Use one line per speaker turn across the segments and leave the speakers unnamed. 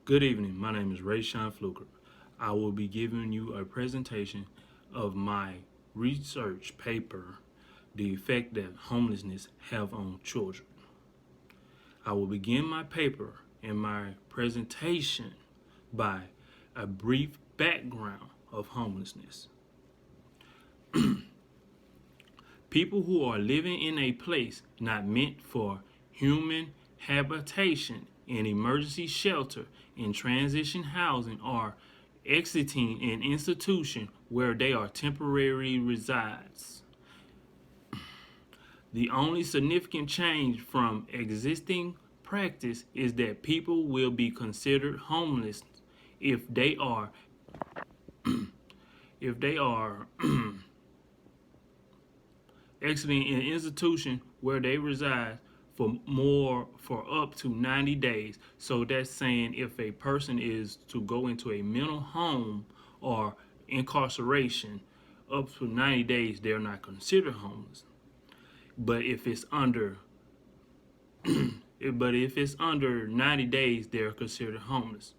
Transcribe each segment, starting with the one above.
Good evening. My name is Rayshawn Fluker. I will be giving you a presentation of my research paper, The Effect That Homelessness Have on Children. I will begin my paper and my presentation by a brief background of homelessness. People who are living in a place not meant for human habitation in emergency shelter in transition housing are exiting an institution where they are temporarily resides. The only significant change from existing practice is that people will be considered homeless if they are if they are exiting an institution where they reside for up to 90 days. So that's saying if a person is to go into a mental home or incarceration up to 90 days, they're not considered homeless. But if it's under 90 days, they're considered homeless.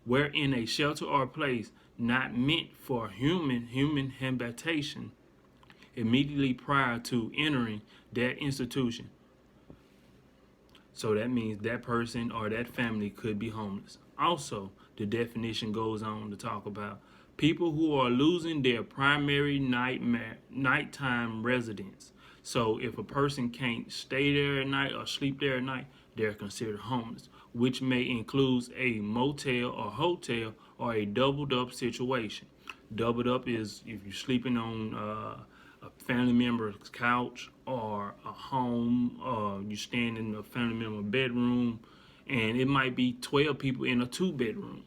Where in a shelter or place not meant for human habitation immediately prior to entering that institution. So that means that person or that family could be homeless. Also, the definition goes on to talk about people who are losing their primary nighttime residence. So if a person can't stay there at night or sleep there at night, they're considered homeless, which may include a motel or hotel or a doubled up situation. Doubled up is if you're sleeping on a family member's couch or a home, you stand in a family member bedroom, and it might be 12 people in a 2-bedroom.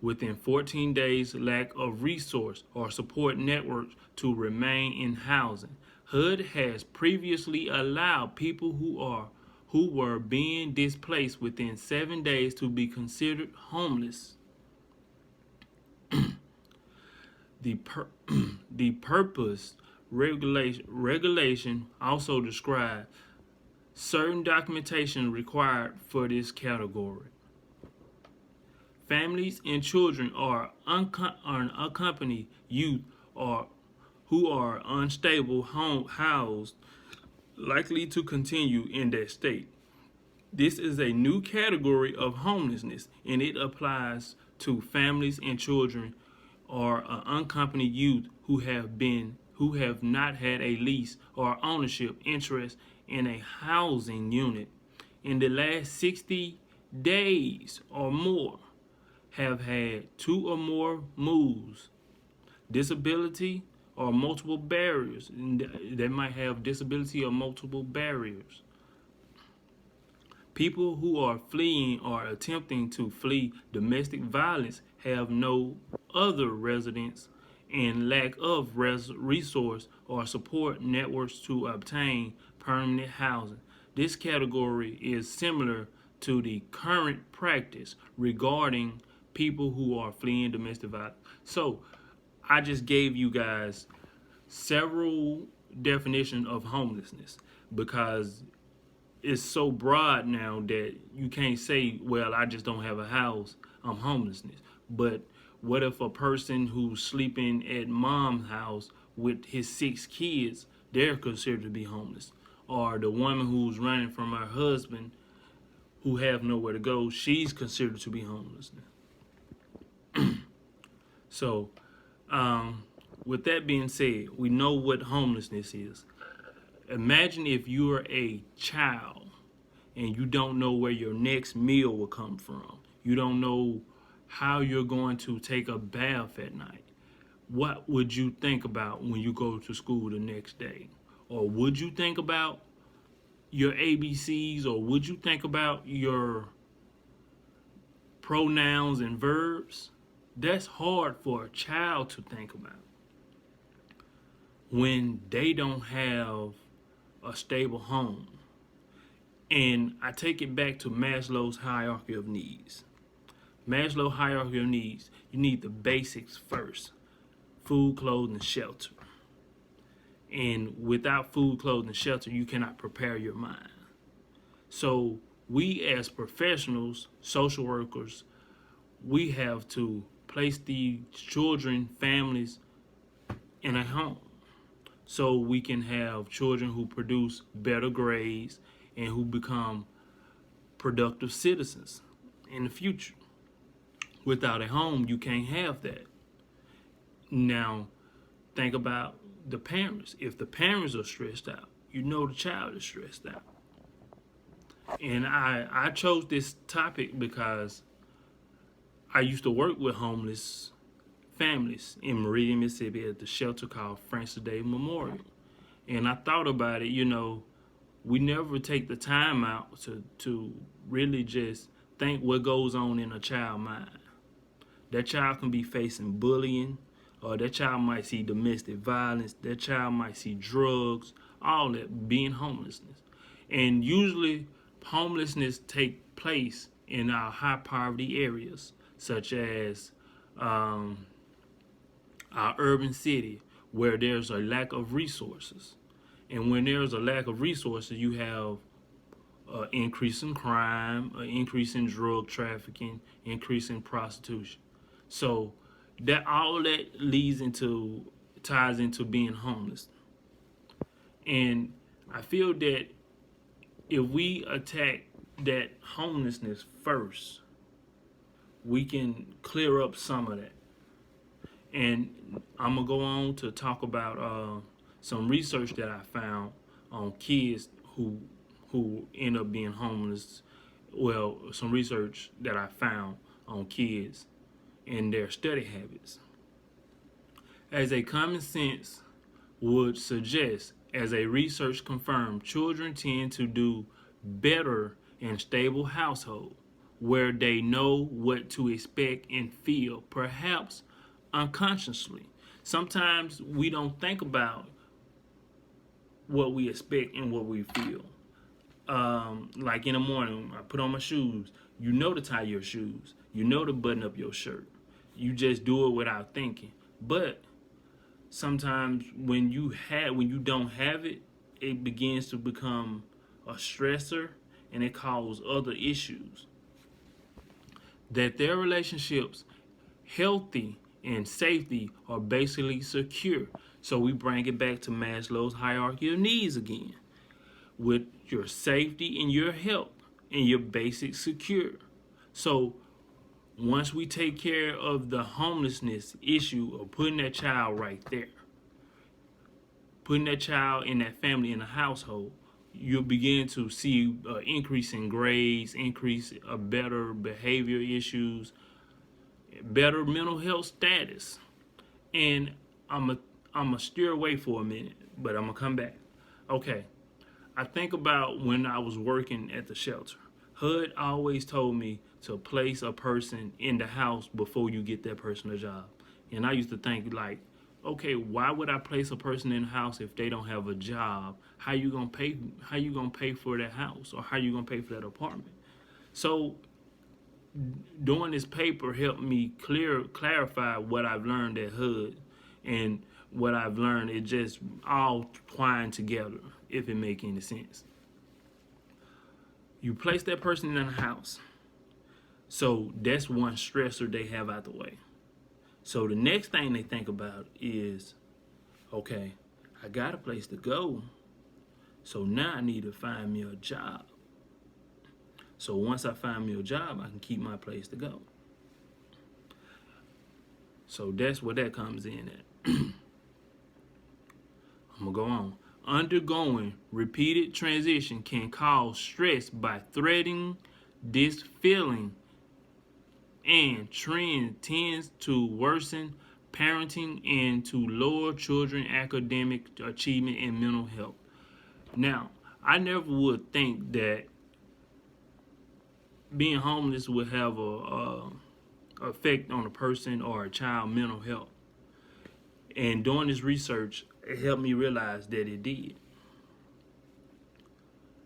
Within 14 days, lack of resource or support networks to remain in housing. HUD has previously allowed people who were being displaced within 7 days to be considered homeless. The purpose regulation also describes certain documentation required for this category. Families and children are unaccompanied youth or who are unstable housed likely to continue in that state. This is a new category of homelessness, and it applies to families and children or unaccompanied youth who have not had a lease or ownership interest in a housing unit in the last 60 days or more, have had 2 or more moves, disability or multiple barriers. They might have disability or multiple barriers. People who are fleeing or attempting to flee domestic violence have no other residence and lack of resource or support networks to obtain permanent housing. This category is similar to the current practice regarding people who are fleeing domestic violence. So I just gave you guys several definitions of homelessness because it's so broad now that you can't say, well, I just don't have a house, I'm homelessness. But what if a person who's sleeping at mom's house with his 6 kids, they're considered to be homeless? Or the woman who's running from her husband who have nowhere to go, she's considered to be homeless. So, with that being said, we know what homelessness is. Imagine if you're a child and you don't know where your next meal will come from. You don't know how you're going to take a bath at night. What would you think about when you go to school the next day? Or would you think about your ABCs, or would you think about your pronouns and verbs? That's hard for a child to think about when they don't have a stable home. And I take it back to Maslow's hierarchy of needs. Maslow's hierarchy of needs, you need the basics first: food, clothing, and shelter. And without food, clothing, and shelter, you cannot prepare your mind. So we as professionals, social workers, we have to place these children, families in a home so we can have children who produce better grades and who become productive citizens in the future. Without a home, you can't have that. Now, think about the parents. If the parents are stressed out, you know the child is stressed out. And I chose this topic because I used to work with homeless families in Meridian, Mississippi at the shelter called Francis Day Memorial. And I thought about it, we never take the time out to really just think what goes on in a child's mind. That child can be facing bullying, or that child might see domestic violence, that child might see drugs, all that, being homelessness. And usually homelessness take place in our high poverty areas, such as our urban city, where there's a lack of resources. And when there's a lack of resources, you have an increase in crime, an increase in drug trafficking, increase in prostitution. So that all that ties into being homeless. And I feel that if we attack that homelessness first, we can clear up some of that. And I'm gonna go on to talk about some research that I found on kids who end up being homeless. Well, some research that I found on kids and their study habits. As a common sense would suggest, as a research confirmed, children tend to do better in stable households where they know what to expect and feel, perhaps unconsciously. Sometimes we don't think about what we expect and what we feel. Like in the morning, I put on my shoes. You know to tie your shoes. You know to button up your shirt. You just do it without thinking. But sometimes when you don't have it, it begins to become a stressor and it causes other issues. That their relationships, healthy and safety, are basically secure. So we bring it back to Maslow's hierarchy of needs again, with your safety and your health and your basic secure. So once we take care of the homelessness issue of putting that child right there, putting that child in that family in the household, you'll begin to see an increase in grades, increase of better behavior issues, better mental health status. And I'm a steer away for a minute, but I'm gonna come back. Okay, I think about when I was working at the shelter. HUD always told me to place a person in the house before you get that person a job. And I used to think like, okay, why would I place a person in the house if they don't have a job? How you gonna pay for that house, or how you gonna pay for that apartment? So doing this paper helped me clarify what I've learned at HUD, and what I've learned, it just all twined together, if it make any sense. You place that person in a house, so that's one stressor they have out the way. So the next thing they think about is, okay, I got a place to go, so now I need to find me a job. So once I find me a job, I can keep my place to go. So that's where that comes in at. I'm gonna go on. Undergoing repeated transition can cause stress by threading this feeling, and trend tends to worsen parenting and to lower children academic achievement and mental health. Now, I never would think that being homeless would have a effect on a person or a child mental health. And doing this research, it helped me realize that it did.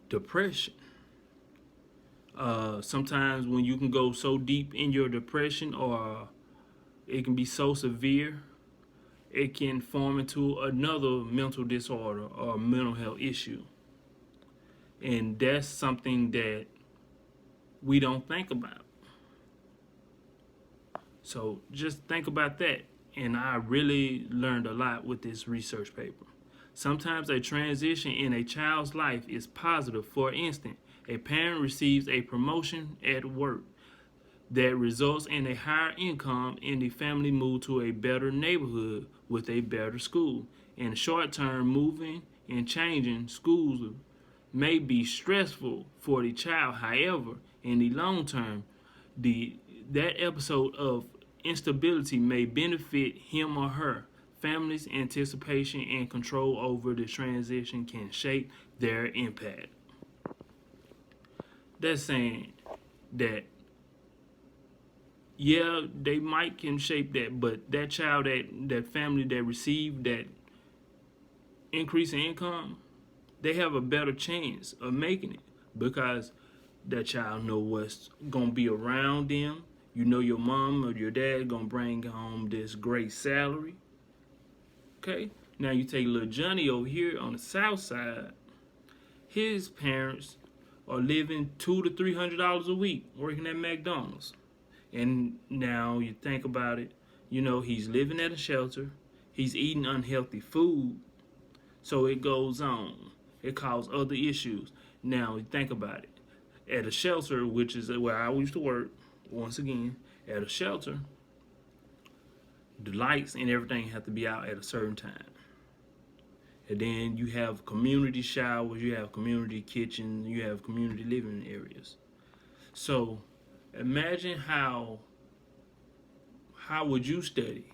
Depression. Sometimes when you can go so deep in your depression, or it can be so severe, it can form into another mental disorder or mental health issue. And that's something that we don't think about. So just think about that. And I really learned a lot with this research paper. Sometimes a transition in a child's life is positive. For instance, a parent receives a promotion at work that results in a higher income and the family move to a better neighborhood with a better school. In the short term, moving and changing schools may be stressful for the child. However, in the long term, that episode of instability may benefit him or her. Family's anticipation and control over the transition can shape their impact. That's saying that, yeah, they might can shape that, but that child, that family that received that increase in income, they have a better chance of making it because that child know what's gonna be around them. You know your mom or your dad gonna bring home this great salary. Okay, now you take little Johnny over here on the south side. His parents are living $200 to $300 a week working at McDonald's. And now you think about it, he's living at a shelter, he's eating unhealthy food, so it goes on. It causes other issues. Now you think about it. At a shelter, which is where I used to work, once again, at a shelter, the lights and everything have to be out at a certain time. And then you have community showers, you have community kitchens, you have community living areas. So imagine how would you study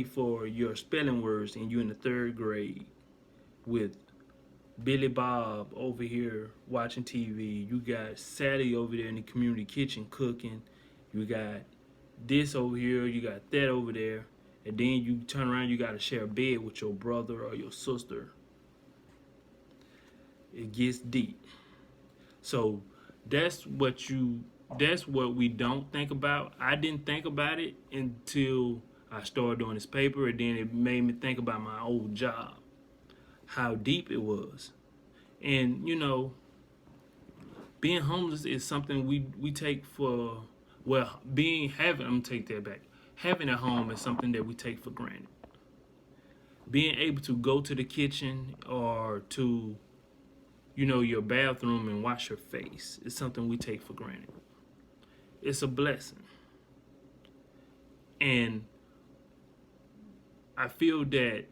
for your spelling words and you're in the 3rd grade with Billy Bob over here watching TV. You got Sally over there in the community kitchen cooking. You got this over here, you got that over there. And then you turn around, you got to share a bed with your brother or your sister. It gets deep. So that's what we don't think about. I didn't think about it until I started doing this paper, and then it made me think about my old job, how deep it was. And being homeless is something we take for, well, I'm gonna take that back. Having a home is something that we take for granted. Being able to go to the kitchen or to your bathroom and wash your face is something we take for granted. It's a blessing. And I feel that,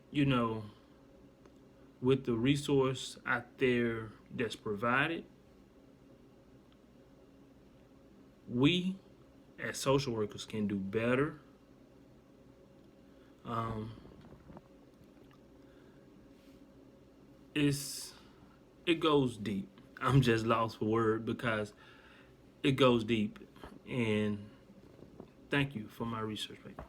with the resource out there that's provided, we as social workers can do better. It goes deep. I'm just lost for word because it goes deep. And thank you for my research paper.